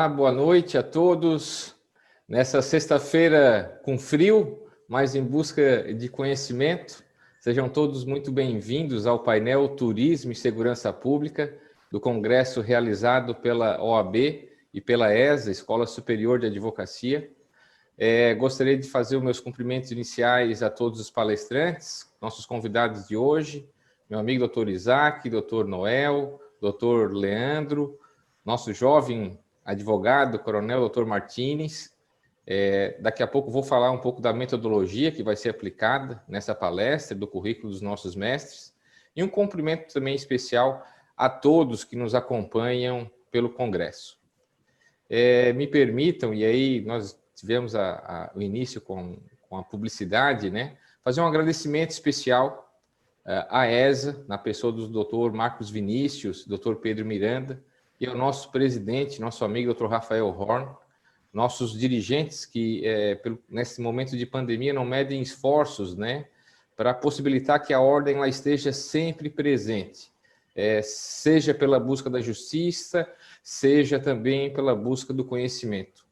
Olá, boa noite a todos. Nessa sexta-feira com frio, mas em busca de conhecimento, sejam todos muito bem-vindos ao painel Turismo e Segurança Pública do congresso realizado pela OAB e pela ESA, Escola Superior de Advocacia. Gostaria de fazer os meus cumprimentos iniciais a todos os palestrantes, nossos convidados de hoje, meu amigo Dr. Isaac, Dr. Noel, Dr. Leandro, nosso jovem advogado, Coronel Dr. Martins. Daqui a pouco vou falar um pouco da metodologia que vai ser aplicada nessa palestra, do currículo dos nossos mestres, e um cumprimento também especial a todos que nos acompanham pelo Congresso. Me permitam, e aí nós tivemos o início com a publicidade, né? Fazer um agradecimento especial à ESA, na pessoa do Dr. Marcos Vinícius, Dr. Pedro Miranda, e ao nosso presidente, nosso amigo Dr. Rafael Horn, nossos dirigentes que, nesse momento de pandemia, não medem esforços, né, para possibilitar que a ordem lá esteja sempre presente, seja pela busca da justiça, seja também pela busca do conhecimento.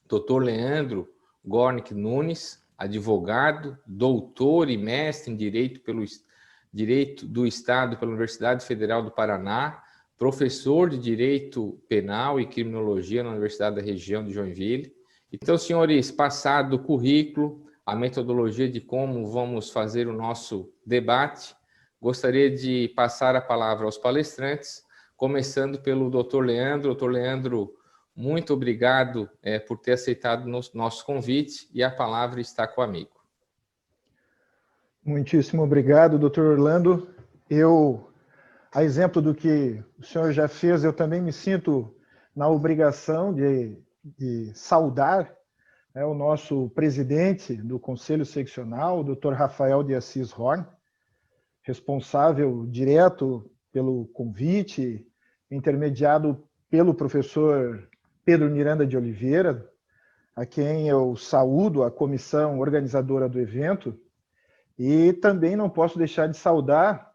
Dr. Leandro Gornick Nunes, advogado, doutor e mestre em Direito pelo Direito do Estado pela Universidade Federal do Paraná, professor de Direito Penal e Criminologia na Universidade da Região de Joinville. Então, senhores, passado o currículo, a metodologia de como vamos fazer o nosso debate, gostaria de passar a palavra aos palestrantes, começando pelo Dr. Leandro. Dr. Leandro, muito obrigado por ter aceitado nosso convite e a palavra está com o amigo. Muitíssimo obrigado, Dr. Orlando. A exemplo do que o senhor já fez, eu também me sinto na obrigação de saudar o nosso presidente do Conselho Seccional, o Dr. Rafael de Assis Horn, responsável direto pelo convite, intermediado pelo professor Pedro Miranda de Oliveira, a quem eu saúdo, a comissão organizadora do evento, e também não posso deixar de saudar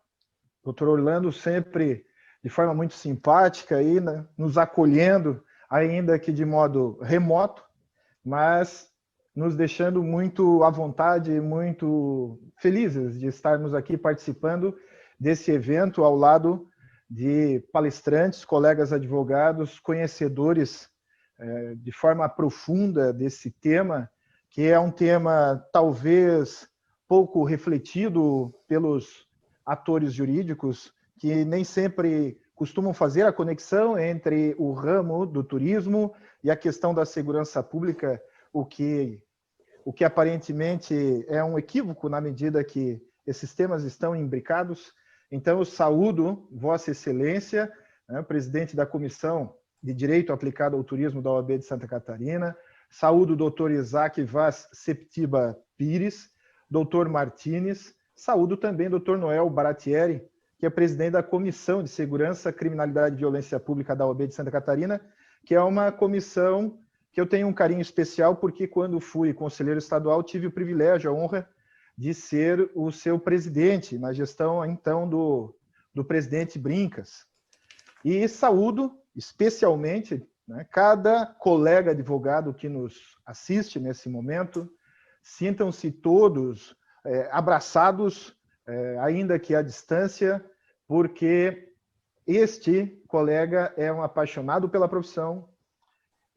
o Dr. Orlando, sempre de forma muito simpática, aí, né, nos acolhendo, ainda que de modo remoto, mas nos deixando muito à vontade, muito felizes de estarmos aqui participando desse evento ao lado de palestrantes, colegas advogados, conhecedores de forma profunda desse tema, que é um tema talvez pouco refletido pelos atores jurídicos, que nem sempre costumam fazer a conexão entre o ramo do turismo e a questão da segurança pública, o que aparentemente é um equívoco na medida que esses temas estão imbricados. Então, eu saúdo Vossa Excelência, presidente da Comissão de Direito Aplicado ao Turismo da OAB de Santa Catarina, saúdo o Dr. Isaac Vaz Septiba Pires, Dr. Martins, saúdo também o Dr. Noel Baratieri, que é presidente da Comissão de Segurança, Criminalidade e Violência Pública da OAB de Santa Catarina, que é uma comissão que eu tenho um carinho especial, porque quando fui conselheiro estadual, tive o privilégio, a honra de ser o seu presidente, na gestão, então, do presidente Brincas. E saúdo, especialmente, né, cada colega advogado que nos assiste nesse momento. Sintam-se todos abraçados, ainda que à distância, porque este colega é um apaixonado pela profissão,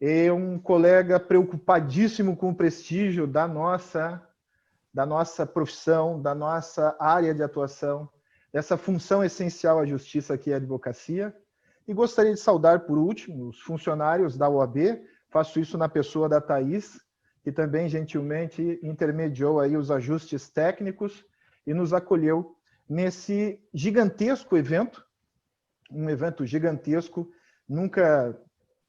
é um colega preocupadíssimo com o prestígio da nossa profissão, da nossa área de atuação, dessa função essencial à justiça que é a advocacia. E gostaria de saudar, por último, os funcionários da OAB, faço isso na pessoa da Thaís, que também gentilmente intermediou aí os ajustes técnicos e nos acolheu nesse gigantesco evento, um evento gigantesco, nunca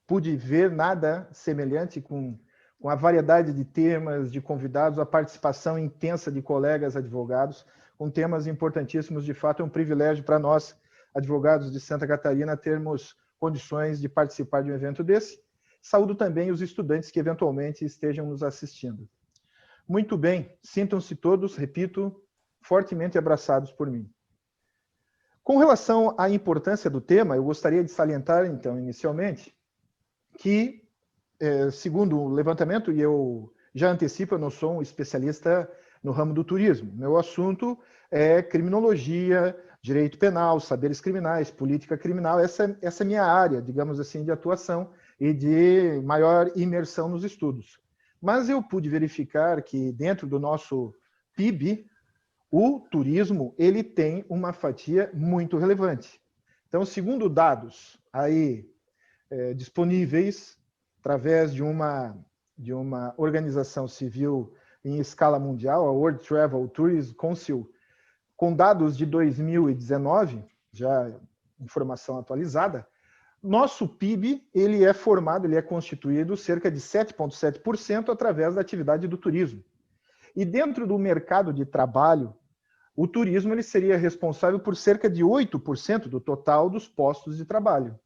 pude ver nada semelhante com a variedade de temas, de convidados, a participação intensa de colegas advogados, com temas importantíssimos. De fato, é um privilégio para nós, advogados de Santa Catarina, termos condições de participar de um evento desse. Saúdo também os estudantes que eventualmente estejam nos assistindo. Muito bem, sintam-se todos, repito, fortemente abraçados por mim. Com relação à importância do tema, eu gostaria de salientar, então, inicialmente, que segundo o levantamento, e eu já antecipo, eu não sou um especialista no ramo do turismo. Meu assunto é criminologia, direito penal, saberes criminais, política criminal. Essa é a minha área, digamos assim, de atuação e de maior imersão nos estudos. Mas eu pude verificar que dentro do nosso PIB, o turismo ele tem uma fatia muito relevante. Então, segundo dados aí disponíveis através de uma organização civil em escala mundial, a World Travel Tourism Council, com dados de 2019, já informação atualizada, nosso PIB ele é constituído cerca de 7,7% através da atividade do turismo. E dentro do mercado de trabalho, o turismo ele seria responsável por cerca de 8% do total dos postos de trabalho.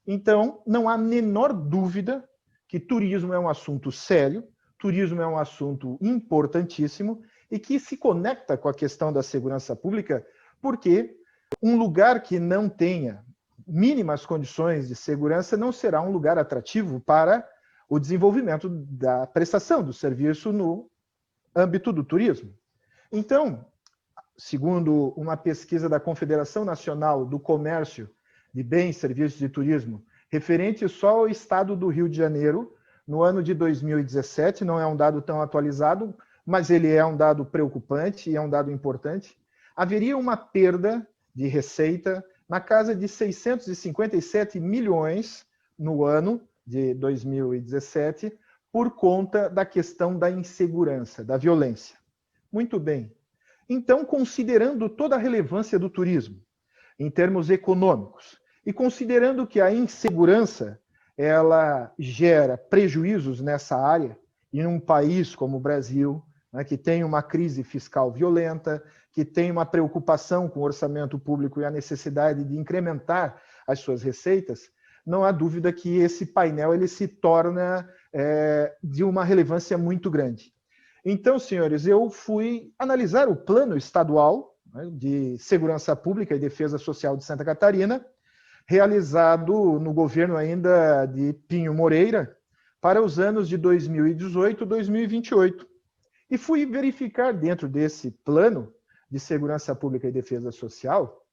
Então, não há a menor dúvida que turismo é um assunto sério, turismo é um assunto importantíssimo e que se conecta com a questão da segurança pública, porque um lugar que não tenha mínimas condições de segurança não será um lugar atrativo para o desenvolvimento da prestação do serviço no âmbito do turismo. Então, segundo uma pesquisa da Confederação Nacional do Comércio de Bens, Serviços e Turismo, referente só ao estado do Rio de Janeiro, no ano de 2017, não é um dado tão atualizado, mas ele é um dado preocupante e é um dado importante, haveria uma perda de receita na casa de 657 milhões no ano de 2017, por conta da questão da insegurança, da violência. Muito bem. Então, considerando toda a relevância do turismo, em termos econômicos, e considerando que a insegurança ela gera prejuízos nessa área, e num país como o Brasil, né, que tem uma crise fiscal violenta, que tem uma preocupação com o orçamento público e a necessidade de incrementar as suas receitas, não há dúvida que esse painel ele se torna de uma relevância muito grande. Então, senhores, eu fui analisar o Plano Estadual, né, de Segurança Pública e Defesa Social de Santa Catarina, realizado no governo ainda de Pinho Moreira, para os anos de 2018 e 2028. E fui verificar dentro desse plano de segurança pública e defesa social,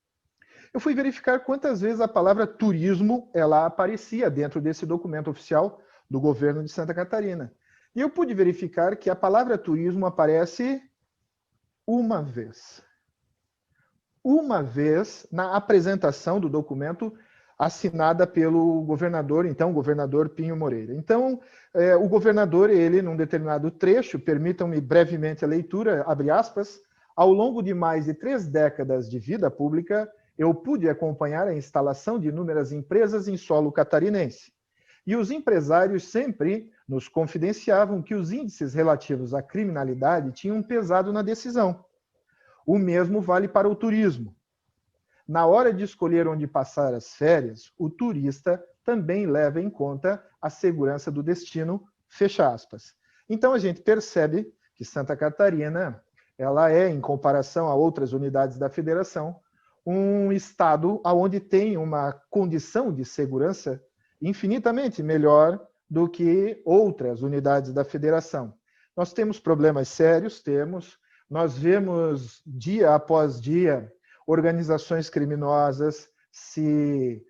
eu fui verificar quantas vezes a palavra turismo ela aparecia dentro desse documento oficial do governo de Santa Catarina. E eu pude verificar que a palavra turismo aparece uma vez. Uma vez na apresentação do documento assinada pelo governador, então, o governador Pinho Moreira. Então, o governador, ele, num determinado trecho, permitam-me brevemente a leitura, abre aspas, ao longo de mais de 3 décadas de vida pública, eu pude acompanhar a instalação de inúmeras empresas em solo catarinense. E os empresários sempre nos confidenciavam que os índices relativos à criminalidade tinham pesado na decisão. O mesmo vale para o turismo. Na hora de escolher onde passar as férias, o turista também leva em conta a segurança do destino, fecha aspas. Então a gente percebe que Santa Catarina, ela é, em comparação a outras unidades da federação, um estado onde tem uma condição de segurança infinitamente melhor do que outras unidades da federação. Nós temos problemas sérios, nós vemos dia após dia organizações criminosas se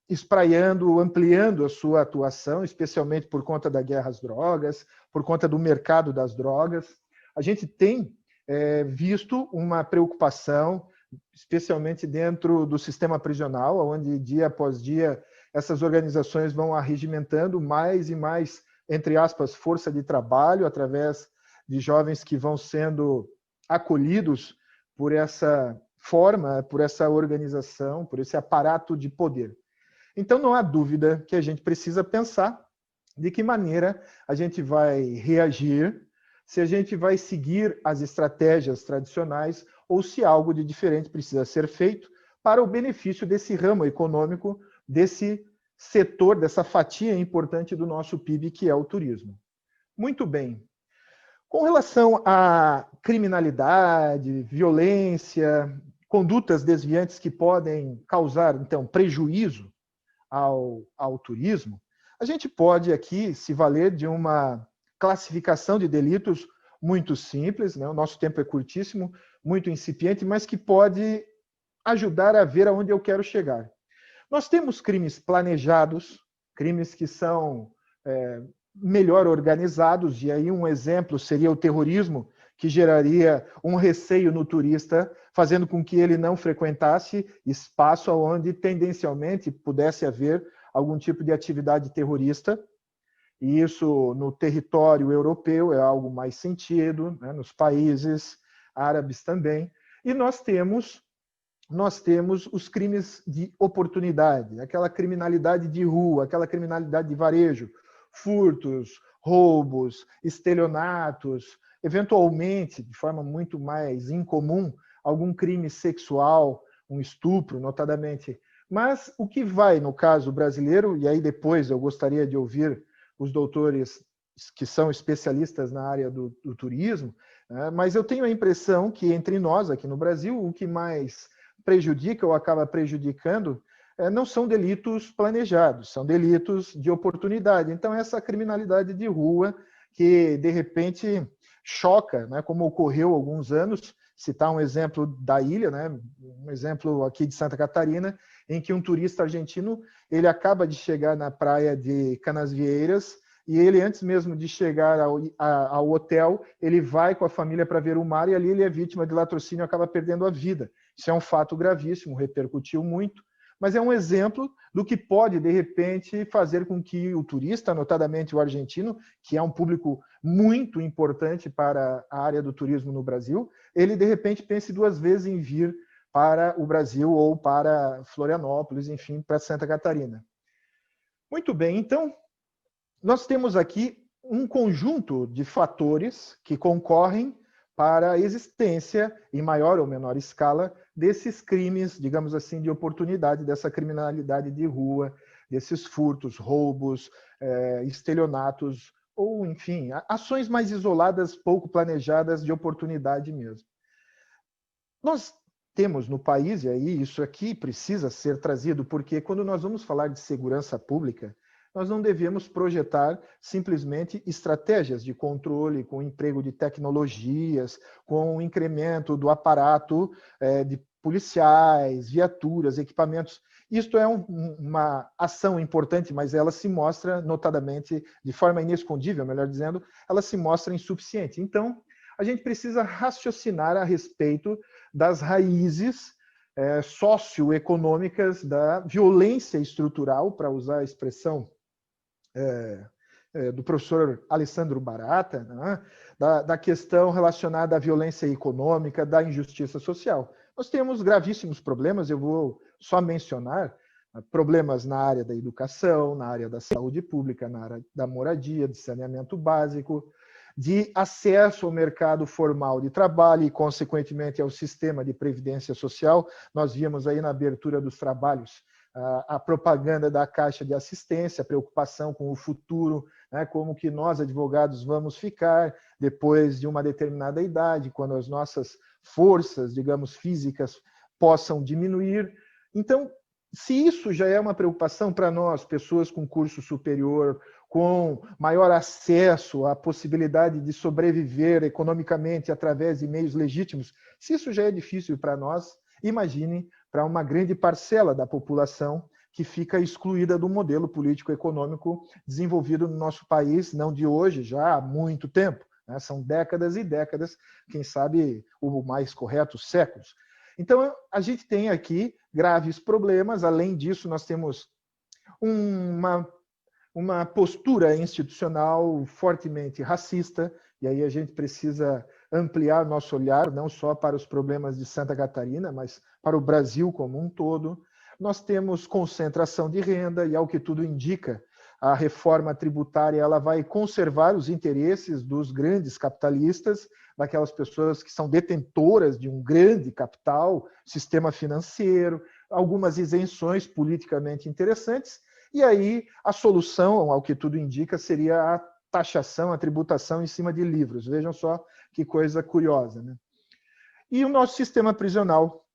espraiando, ampliando a sua atuação, especialmente por conta da guerra às drogas, por conta do mercado das drogas. A gente tem visto uma preocupação, especialmente dentro do sistema prisional, onde dia após dia essas organizações vão arregimentando mais e mais, entre aspas, força de trabalho, através de jovens que vão sendo acolhidos por essa forma, por essa organização, por esse aparato de poder. Então, não há dúvida que a gente precisa pensar de que maneira a gente vai reagir, se a gente vai seguir as estratégias tradicionais ou se algo de diferente precisa ser feito para o benefício desse ramo econômico, desse setor, dessa fatia importante do nosso PIB, que é o turismo. Muito bem. Com relação à criminalidade, violência, condutas desviantes que podem causar, então, prejuízo ao turismo, A gente pode aqui se valer de uma classificação de delitos muito simples, né? O nosso tempo é curtíssimo, muito incipiente, mas que pode ajudar a ver aonde eu quero chegar. Nós temos crimes planejados, crimes que são melhor organizados, e aí um exemplo seria o terrorismo, que geraria um receio no turista, fazendo com que ele não frequentasse espaço onde tendencialmente pudesse haver algum tipo de atividade terrorista. E isso no território europeu é algo mais sentido, né? Nos países árabes também. E nós temos os crimes de oportunidade, aquela criminalidade de rua, aquela criminalidade de varejo, furtos, roubos, estelionatos, eventualmente, de forma muito mais incomum, algum crime sexual, um estupro, notadamente. Mas o que vai, no caso brasileiro, e aí depois eu gostaria de ouvir os doutores que são especialistas na área do turismo, né? Mas eu tenho a impressão que entre nós, aqui no Brasil, o que mais prejudica ou acaba prejudicando não são delitos planejados, são delitos de oportunidade. Então, essa criminalidade de rua que, de repente, choca, né, como ocorreu há alguns anos, citar um exemplo da ilha, né, um exemplo aqui de Santa Catarina, em que um turista argentino ele acaba de chegar na praia de Canasvieiras e ele, antes mesmo de chegar ao hotel, ele vai com a família para ver o mar e ali ele é vítima de latrocínio e acaba perdendo a vida. Isso é um fato gravíssimo, repercutiu muito, mas é um exemplo do que pode, de repente, fazer com que o turista, notadamente o argentino, que é um público muito importante para a área do turismo no Brasil, ele, de repente, pense duas vezes em vir para o Brasil ou para Florianópolis, enfim, para Santa Catarina. Muito bem, então, nós temos aqui um conjunto de fatores que concorrem para a existência, em maior ou menor escala, desses crimes, digamos assim, de oportunidade, dessa criminalidade de rua, desses furtos, roubos, estelionatos, ou, enfim, ações mais isoladas, pouco planejadas, de oportunidade mesmo. Nós temos no país, e aí isso aqui precisa ser trazido, porque quando nós vamos falar de segurança pública, nós não devemos projetar simplesmente estratégias de controle com o emprego de tecnologias, com o incremento do aparato de policiais, viaturas, equipamentos. Isto é uma ação importante, mas ela se mostra notadamente, de forma inescondível, melhor dizendo, ela se mostra insuficiente. Então, a gente precisa raciocinar a respeito das raízes socioeconômicas da violência estrutural, para usar a expressão do professor Alessandro Barata, né? da questão relacionada à violência econômica, da injustiça social. Nós temos gravíssimos problemas, eu vou só mencionar problemas na área da educação, na área da saúde pública, na área da moradia, de saneamento básico, de acesso ao mercado formal de trabalho e, consequentemente, ao sistema de previdência social. Nós vimos aí na abertura dos trabalhos a propaganda da Caixa de Assistência, a preocupação com o futuro, né, como que nós, advogados, vamos ficar depois de uma determinada idade, quando as nossas forças, digamos, físicas possam diminuir. Então, se isso já é uma preocupação para nós, pessoas com curso superior, com maior acesso à possibilidade de sobreviver economicamente através de meios legítimos, se isso já é difícil para nós, imagine para uma grande parcela da população que fica excluída do modelo político-econômico desenvolvido no nosso país, não de hoje, já há muito tempo, né? São décadas e décadas, quem sabe o mais correto, séculos. Então, a gente tem aqui graves problemas. Além disso, nós temos uma postura institucional fortemente racista, e aí a gente precisa ampliar nosso olhar, não só para os problemas de Santa Catarina, mas para o Brasil como um todo. Nós temos concentração de renda, e ao que tudo indica, a reforma tributária ela vai conservar os interesses dos grandes capitalistas, daquelas pessoas que são detentoras de um grande capital, sistema financeiro, algumas isenções politicamente interessantes, e aí a solução, ao que tudo indica, seria a taxação, a tributação em cima de livros. Vejam só que coisa curiosa, né? E o nosso sistema prisional,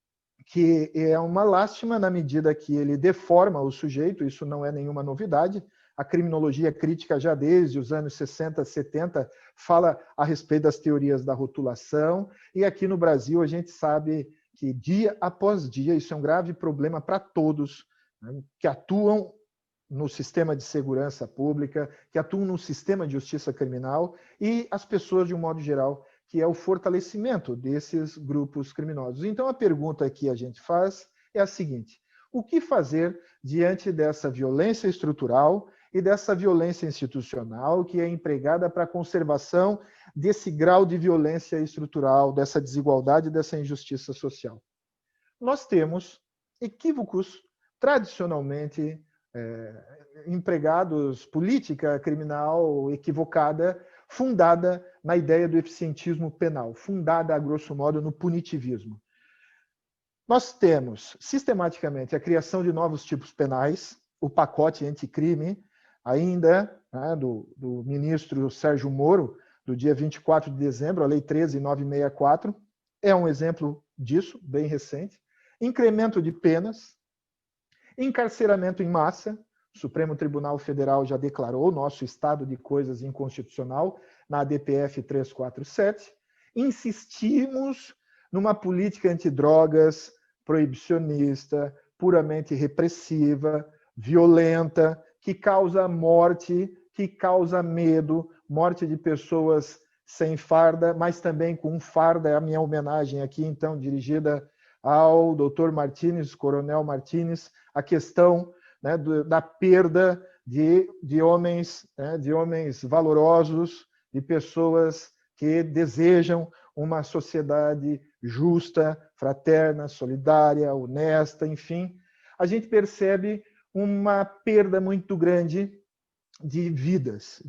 que é uma lástima na medida que ele deforma o sujeito, isso não é nenhuma novidade. a criminologia crítica já desde os anos 60, 70 fala a respeito das teorias da rotulação, e aqui no Brasil a gente sabe que dia após dia isso é um grave problema para todos, né, que atuam no sistema de segurança pública, que atuam no sistema de justiça criminal e as pessoas de um modo geral, que é o fortalecimento desses grupos criminosos. Então a pergunta que a gente faz é a seguinte: o que fazer diante dessa violência estrutural e dessa violência institucional que é empregada para a conservação desse grau de violência estrutural, dessa desigualdade, dessa injustiça social? Nós temos equívocos tradicionalmente empregados, política criminal equivocada, fundada na ideia do eficientismo penal, fundada, a grosso modo, no punitivismo. Nós temos, sistematicamente, a criação de novos tipos penais, o pacote anticrime, ainda né, do ministro Sérgio Moro, do dia 24 de dezembro, a Lei 13.964, é um exemplo disso, bem recente. Incremento de penas, encarceramento em massa, o Supremo Tribunal Federal já declarou nosso estado de coisas inconstitucional na ADPF 347. Insistimos numa política antidrogas proibicionista, puramente repressiva, violenta, que causa morte, que causa medo, morte de pessoas sem farda, mas também com farda. É a minha homenagem aqui, então, dirigida ao Dr. Martínez, Coronel Martínez, a questão né, da perda de homens valorosos, de pessoas que desejam uma sociedade justa, fraterna, solidária, honesta, enfim. A gente percebe uma perda muito grande de vidas.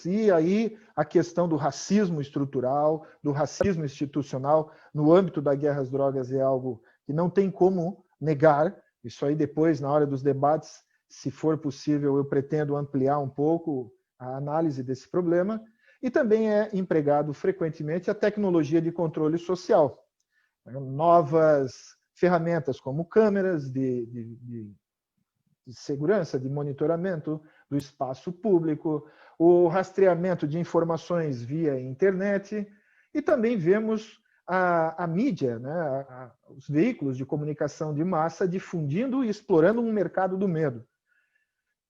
E aí a questão do racismo estrutural, do racismo institucional no âmbito da guerra às drogas é algo que não tem como negar. Isso aí depois, na hora dos debates, se for possível, eu pretendo ampliar um pouco a análise desse problema. E também é empregado frequentemente a tecnologia de controle social. Novas ferramentas como câmeras de segurança, de monitoramento do espaço público, o rastreamento de informações via internet, e também vemos a mídia, né, os veículos de comunicação de massa difundindo e explorando um mercado do medo.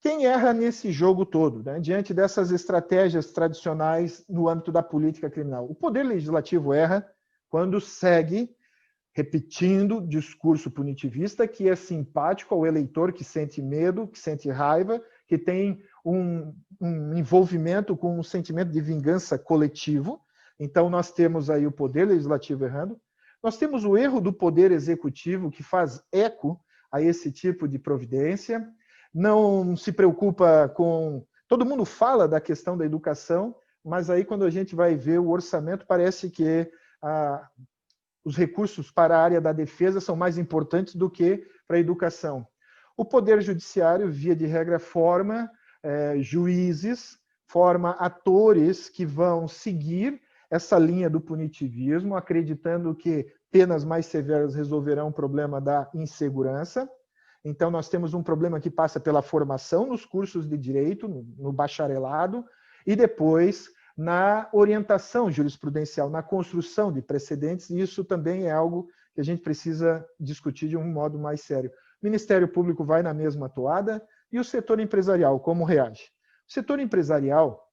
Quem erra nesse jogo todo, né, diante dessas estratégias tradicionais no âmbito da política criminal? O Poder Legislativo erra quando segue repetindo discurso punitivista que é simpático ao eleitor que sente medo, que sente raiva, que tem um envolvimento com um sentimento de vingança coletivo. Então, nós temos aí o Poder Legislativo errando. Nós temos o erro do Poder Executivo, que faz eco a esse tipo de providência. Não se preocupa com... Todo mundo fala da questão da educação, mas aí, quando a gente vai ver o orçamento, parece que os recursos para a área da defesa são mais importantes do que para a educação. O Poder Judiciário, via de regra, forma juízes, forma atores que vão seguir essa linha do punitivismo, acreditando que penas mais severas resolverão o problema da insegurança. Então, nós temos um problema que passa pela formação nos cursos de direito, no bacharelado, e depois na orientação jurisprudencial, na construção de precedentes, e isso também é algo que a gente precisa discutir de um modo mais sério. O Ministério Público vai na mesma toada, e o setor empresarial, como reage? O setor empresarial,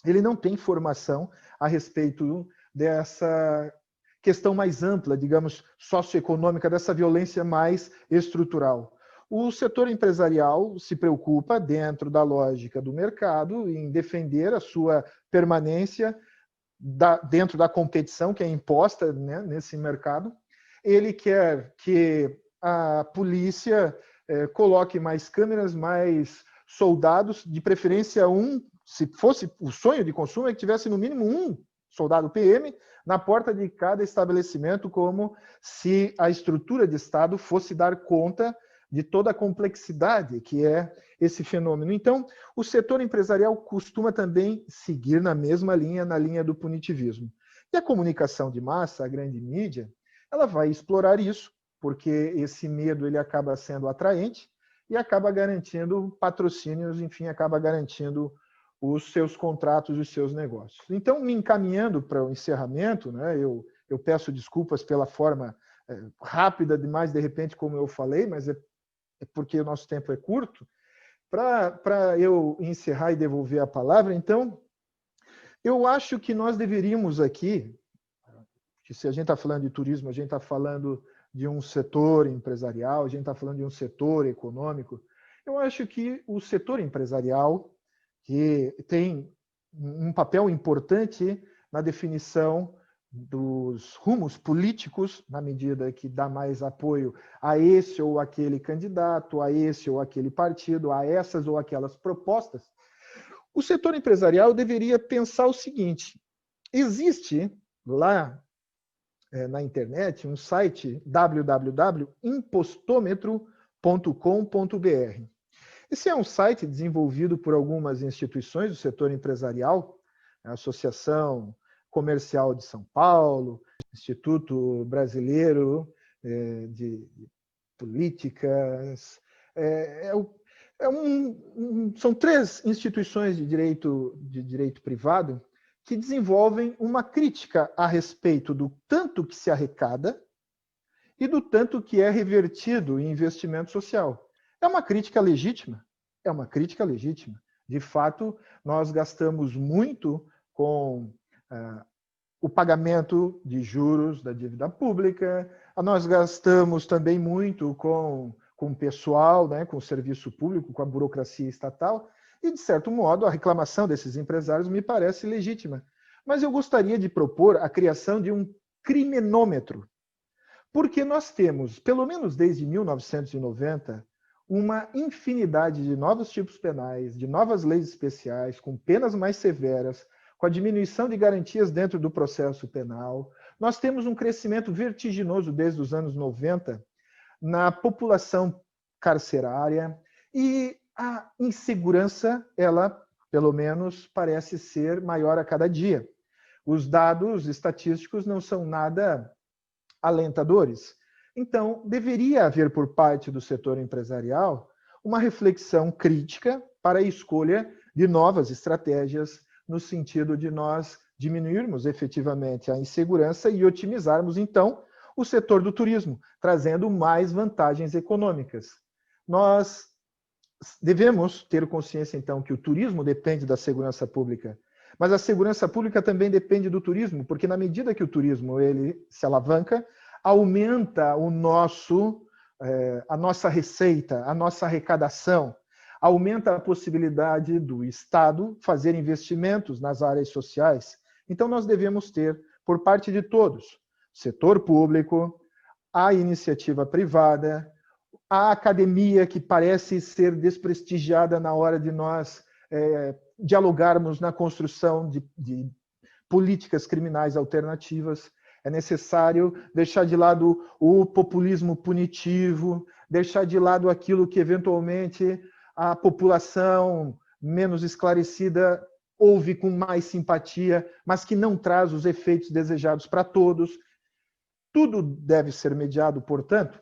ele não tem formação a respeito dessa questão mais ampla, digamos, socioeconômica, dessa violência mais estrutural. O setor empresarial se preocupa, dentro da lógica do mercado, em defender a sua permanência dentro da competição que é imposta, né, nesse mercado. Ele quer que a polícia coloque mais câmeras, mais soldados, de preferência se fosse o sonho de consumo, é que tivesse no mínimo um soldado PM na porta de cada estabelecimento, como se a estrutura de Estado fosse dar conta de toda a complexidade que é esse fenômeno. Então, o setor empresarial costuma também seguir na mesma linha, na linha do punitivismo. E a comunicação de massa, a grande mídia, ela vai explorar isso, porque esse medo ele acaba sendo atraente, e acaba garantindo patrocínios, enfim, acaba garantindo os seus contratos e os seus negócios. Então, me encaminhando para o encerramento, né, eu peço desculpas pela forma rápida demais, de repente, como eu falei, mas é porque o nosso tempo é curto. Para eu encerrar e devolver a palavra, então, eu acho que nós deveríamos aqui, que se a gente está falando de turismo, a gente está falando de um setor empresarial, a gente está falando de um setor econômico, eu acho que o setor empresarial, que tem um papel importante na definição dos rumos políticos, na medida que dá mais apoio a esse ou aquele candidato, a esse ou aquele partido, a essas ou aquelas propostas, o setor empresarial deveria pensar o seguinte: existe lá na internet um site www.impostômetro.com.br. Esse é um site desenvolvido por algumas instituições do setor empresarial, a Associação Comercial de São Paulo, Instituto Brasileiro de Políticas. São 3 instituições de direito privado que desenvolvem uma crítica a respeito do tanto que se arrecada e do tanto que é revertido em investimento social. É uma crítica legítima? É uma crítica legítima. De fato, nós gastamos muito com o pagamento de juros da dívida pública, nós gastamos também muito com o pessoal, né, com o serviço público, com a burocracia estatal, e, de certo modo, a reclamação desses empresários me parece legítima. Mas eu gostaria de propor a criação de um criminômetro, porque nós temos, pelo menos desde 1990, uma infinidade de novos tipos penais, de novas leis especiais, com penas mais severas, com a diminuição de garantias dentro do processo penal. Nós temos um crescimento vertiginoso desde os anos 90 na população carcerária e a insegurança, ela, pelo menos, parece ser maior a cada dia. Os dados estatísticos não são nada alentadores. Então, deveria haver por parte do setor empresarial uma reflexão crítica para a escolha de novas estratégias no sentido de nós diminuirmos efetivamente a insegurança e otimizarmos, então, o setor do turismo, trazendo mais vantagens econômicas. Nós devemos ter consciência, então, que o turismo depende da segurança pública, mas a segurança pública também depende do turismo, porque na medida que o turismo ele se alavanca, aumenta a nossa receita, a nossa arrecadação, aumenta a possibilidade do Estado fazer investimentos nas áreas sociais. Então, nós devemos ter, por parte de todos, setor público, a iniciativa privada, a academia, que parece ser desprestigiada na hora de nós dialogarmos na construção de políticas criminais alternativas. É necessário deixar de lado o populismo punitivo, deixar de lado aquilo que, eventualmente, a população menos esclarecida ouve com mais simpatia, mas que não traz os efeitos desejados para todos. Tudo deve ser mediado, portanto,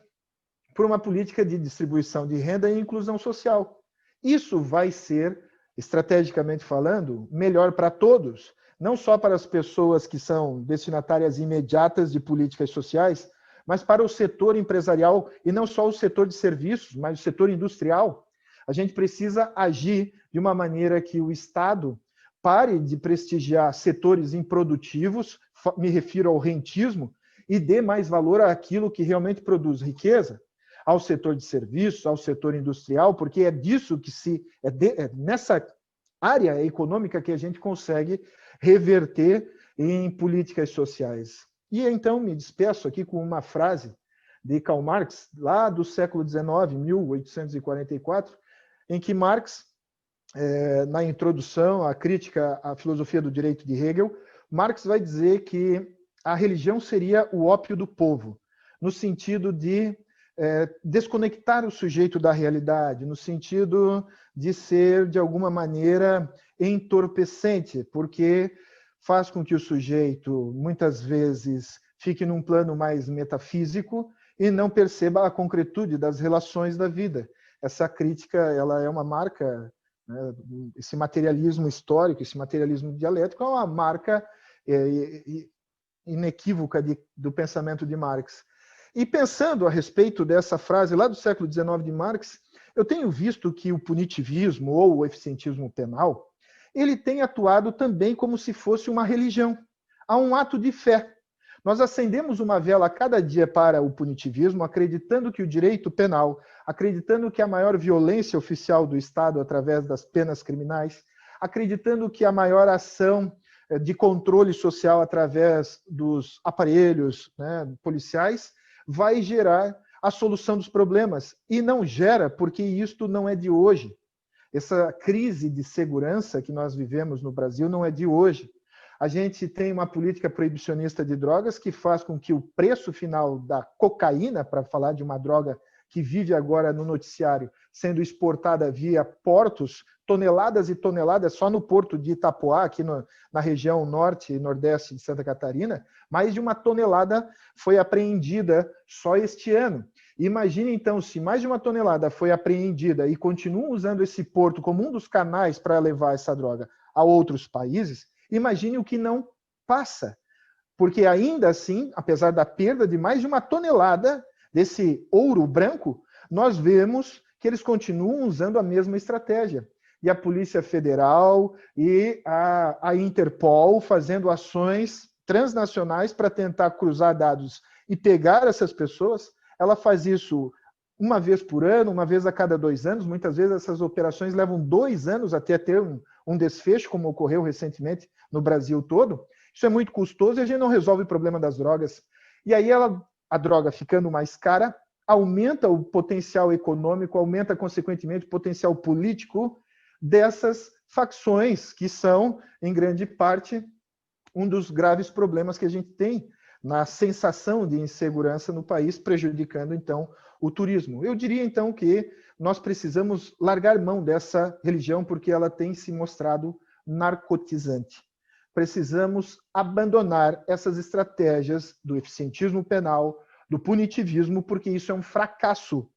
por uma política de distribuição de renda e inclusão social. Isso vai ser, estrategicamente falando, melhor para todos, não só para as pessoas que são destinatárias imediatas de políticas sociais, mas para o setor empresarial, e não só o setor de serviços, mas o setor industrial. A gente precisa agir de uma maneira que o Estado pare de prestigiar setores improdutivos, me refiro ao rentismo, e dê mais valor àquilo que realmente produz riqueza, ao setor de serviços, ao setor industrial, porque é disso que é nessa área econômica que a gente consegue reverter em políticas sociais. E então me despeço aqui com uma frase de Karl Marx, lá do século XIX, 1844, em que Marx, na introdução à crítica à filosofia do direito de Hegel, Marx vai dizer que a religião seria o ópio do povo, no sentido de desconectar o sujeito da realidade, no sentido de ser, de alguma maneira, entorpecente, porque faz com que o sujeito, muitas vezes, fique num plano mais metafísico e não perceba a concretude das relações da vida. essa crítica ela é uma marca, né, esse materialismo histórico, esse materialismo dialético é uma marca inequívoca do pensamento de Marx. E pensando a respeito dessa frase lá do século XIX de Marx, eu tenho visto que o punitivismo ou o eficientismo penal, ele tem atuado também como se fosse uma religião. Há um ato de fé. Nós acendemos uma vela a cada dia para o punitivismo, acreditando que o direito penal, acreditando que a maior violência oficial do Estado através das penas criminais, acreditando que a maior ação de controle social através dos aparelhos, né, policiais vai gerar a solução dos problemas. E não gera porque isto não é de hoje. Essa crise de segurança que nós vivemos no Brasil não é de hoje. A gente tem uma política proibicionista de drogas que faz com que o preço final da cocaína, para falar de uma droga que vive agora no noticiário, sendo exportada via portos, toneladas e toneladas, só no porto de Itapoá, aqui na região norte e nordeste de Santa Catarina, mais de 1 tonelada foi apreendida só este ano. Imagine, então, se mais de 1 tonelada foi apreendida e continuam usando esse porto como um dos canais para levar essa droga a outros países, imagine o que não passa. Porque ainda assim, apesar da perda de mais de 1 tonelada desse ouro branco, nós vemos que eles continuam usando a mesma estratégia. E a Polícia Federal e a Interpol fazendo ações transnacionais para tentar cruzar dados e pegar essas pessoas. Ela faz isso 1 vez por ano, 1 vez a cada 2 anos. Muitas vezes essas operações levam 2 anos até ter um desfecho, como ocorreu recentemente no Brasil todo. Isso é muito custoso e a gente não resolve o problema das drogas. E aí a droga ficando mais cara, aumenta o potencial econômico, aumenta, consequentemente, o potencial político dessas facções, que são, em grande parte, um dos graves problemas que a gente tem na sensação de insegurança no país, prejudicando, então, o turismo. Eu diria, então, que nós precisamos largar mão dessa religião porque ela tem se mostrado narcotizante. Precisamos abandonar essas estratégias do eficientismo penal, do punitivismo, porque isso é um fracasso.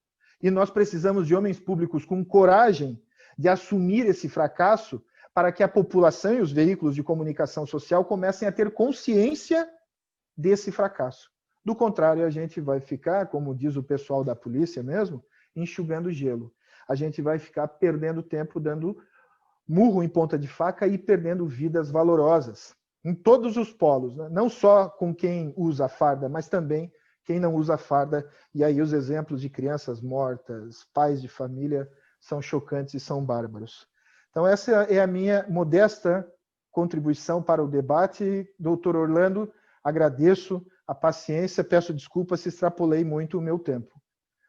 E nós precisamos de homens públicos com coragem de assumir esse fracasso para que a população e os veículos de comunicação social comecem a ter consciência desse fracasso. Do contrário, a gente vai ficar, como diz o pessoal da polícia mesmo, enxugando gelo. A gente vai ficar perdendo tempo, dando murro em ponta de faca e perdendo vidas valorosas. Em todos os polos, né? Não só com quem usa a farda, mas também quem não usa a farda. E aí os exemplos de crianças mortas, pais de família, são chocantes e são bárbaros. Então essa é a minha modesta contribuição para o debate. Doutor Orlando, agradeço a paciência, peço desculpas se extrapolei muito o meu tempo.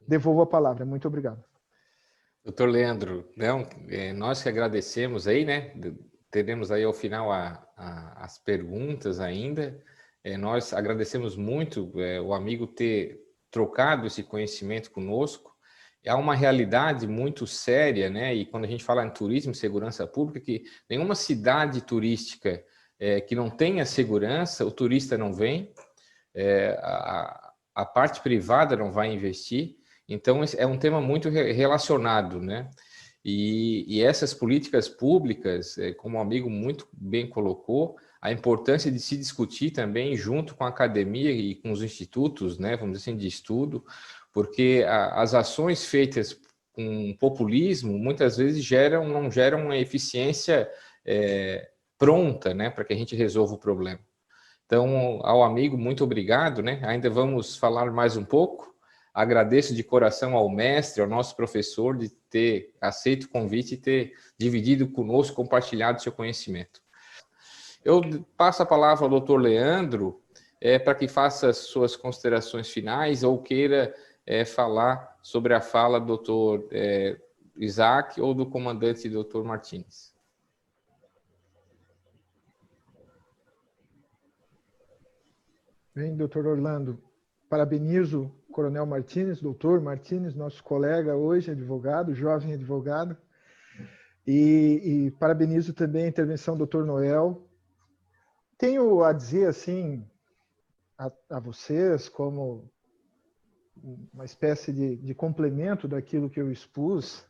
Devolvo a palavra. Muito obrigado. Doutor Leandro, nós que agradecemos aí, né? Teremos aí ao final as perguntas ainda. Nós agradecemos muito o amigo ter trocado esse conhecimento conosco. Há uma realidade muito séria, né? E quando a gente fala em turismo e segurança pública, que nenhuma cidade turística que não tenha segurança, o turista não vem, a parte privada não vai investir. Então, é um tema muito relacionado, né? E essas políticas públicas, como o amigo muito bem colocou, a importância de se discutir também junto com a academia e com os institutos, né, vamos dizer assim, de estudo, porque as ações feitas com populismo muitas vezes não geram uma eficiência pronta, né, para que a gente resolva o problema. Então, ao amigo, muito obrigado, né? Ainda vamos falar mais um pouco. Agradeço de coração ao mestre, ao nosso professor, de ter aceito o convite e ter dividido conosco, compartilhado seu conhecimento. Eu passo a palavra ao doutor Leandro para que faça as suas considerações finais ou queira falar sobre a fala do doutor Isaac ou do comandante doutor Martins. Bem, doutor Orlando, parabenizo o coronel Martins, doutor Martins, nosso colega hoje, advogado, jovem advogado, e parabenizo também a intervenção do doutor Noel. Tenho a dizer, assim, a vocês, como uma espécie de complemento daquilo que eu expus.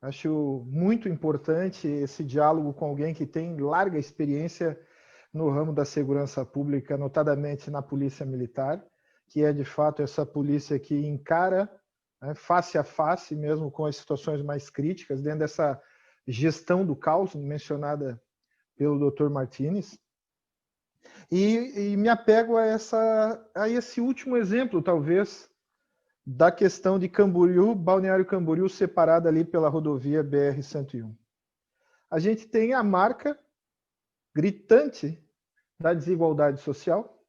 Acho muito importante esse diálogo com alguém que tem larga experiência no ramo da segurança pública, notadamente na Polícia Militar, que é de fato essa polícia que encara, né, face a face, mesmo com as situações mais críticas, dentro dessa gestão do caos mencionada pelo Dr. Martins. E me apego a esse último exemplo, talvez, da questão de Camboriú, Balneário Camboriú, separada ali pela rodovia BR-101. A gente tem a marca gritante da desigualdade social,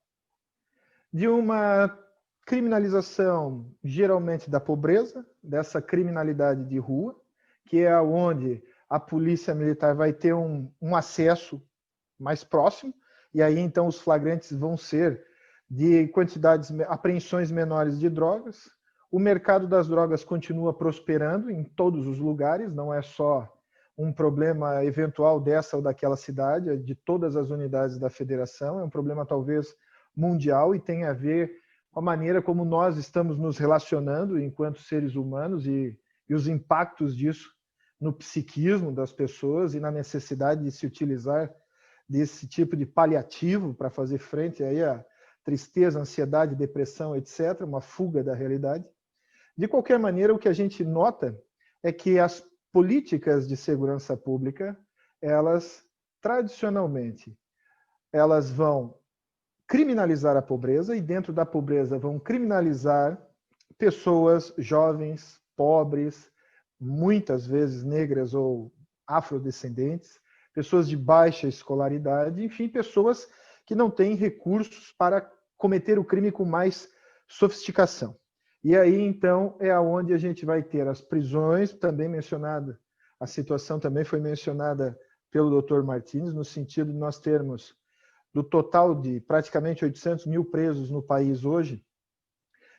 de uma criminalização, geralmente da pobreza, dessa criminalidade de rua, que é onde a polícia militar vai ter um acesso mais próximo, e aí então os flagrantes vão ser de quantidades, apreensões menores de drogas. O mercado das drogas continua prosperando em todos os lugares, não é só um problema eventual dessa ou daquela cidade, é de todas as unidades da federação, é um problema talvez mundial e tem a ver com a maneira como nós estamos nos relacionando enquanto seres humanos e os impactos disso no psiquismo das pessoas e na necessidade de se utilizar desse tipo de paliativo para fazer frente aí a tristeza, ansiedade, depressão, etc., uma fuga da realidade. De qualquer maneira, o que a gente nota é que as políticas de segurança pública, elas, tradicionalmente, elas vão criminalizar a pobreza e dentro da pobreza vão criminalizar pessoas jovens, pobres, muitas vezes negras ou afrodescendentes, pessoas de baixa escolaridade, enfim, pessoas que não têm recursos para cometer o crime com mais sofisticação. E aí, então, é aonde a gente vai ter as prisões, também mencionada, a situação também foi mencionada pelo Dr. Martins, no sentido de nós termos, do total de praticamente 800 mil presos no país hoje,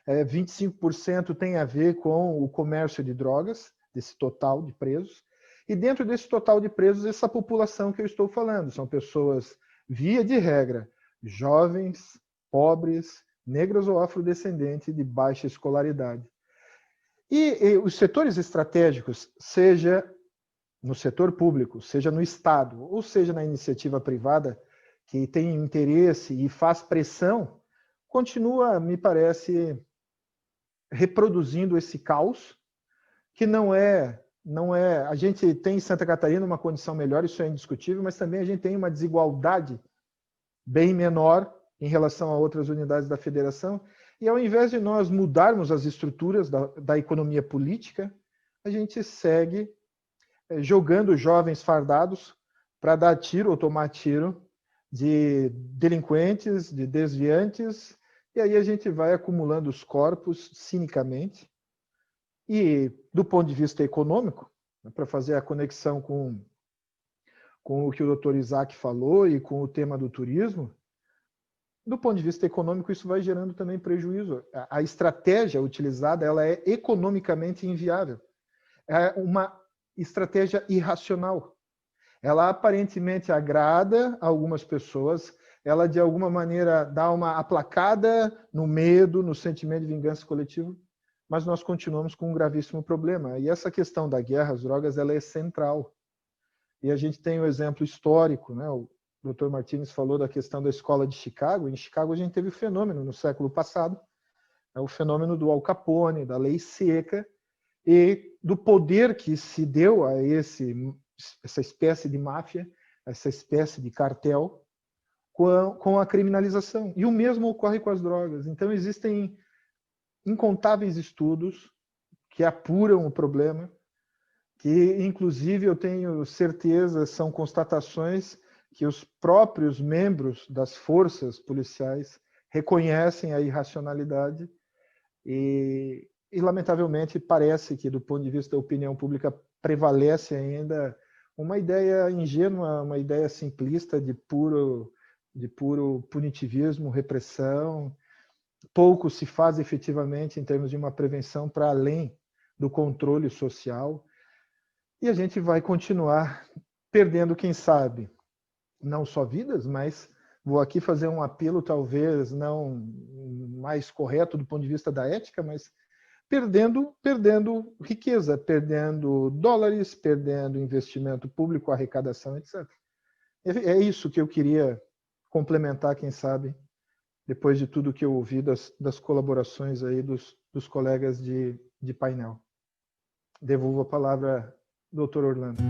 25% tem a ver com o comércio de drogas, desse total de presos, e dentro desse total de presos, essa população que eu estou falando, são pessoas, via de regra, jovens, pobres, negras ou afrodescendentes de baixa escolaridade. E os setores estratégicos, seja no setor público, seja no Estado, ou seja na iniciativa privada, que tem interesse e faz pressão, continua, me parece, reproduzindo esse caos, que não é... A gente tem em Santa Catarina uma condição melhor, isso é indiscutível, mas também a gente tem uma desigualdade bem menor em relação a outras unidades da federação, e ao invés de nós mudarmos as estruturas da economia política, a gente segue jogando jovens fardados para dar tiro ou tomar tiro de delinquentes, de desviantes, e aí a gente vai acumulando os corpos cinicamente. E do ponto de vista econômico, para fazer a conexão com o que o Dr. Isaac falou e com o tema do turismo, do ponto de vista econômico, isso vai gerando também prejuízo. A estratégia utilizada ela é economicamente inviável. É uma estratégia irracional. Ela aparentemente agrada algumas pessoas, ela de alguma maneira dá uma aplacada no medo, no sentimento de vingança coletivo, mas nós continuamos com um gravíssimo problema. E essa questão da guerra às drogas ela é central. E a gente tem o exemplo histórico, né? O Dr. Martins falou da questão da escola de Chicago. Em Chicago a gente teve o fenômeno no século passado, o fenômeno do Al Capone, da lei seca, e do poder que se deu a essa espécie de máfia, essa espécie de cartel, com a criminalização. E o mesmo ocorre com as drogas. Então existem incontáveis estudos que apuram o problema, que inclusive eu tenho certeza são constatações que os próprios membros das forças policiais reconhecem a irracionalidade e lamentavelmente parece que do ponto de vista da opinião pública prevalece ainda uma ideia ingênua, uma ideia simplista de puro punitivismo, repressão. Pouco se faz efetivamente em termos de uma prevenção para além do controle social. E a gente vai continuar perdendo, quem sabe, não só vidas, mas vou aqui fazer um apelo, talvez não mais correto do ponto de vista da ética, mas perdendo riqueza, perdendo dólares, perdendo investimento público, arrecadação, etc. É isso que eu queria complementar, quem sabe, depois de tudo que eu ouvi das colaborações aí dos colegas de painel. Devolvo a palavra ao Dr. Orlando.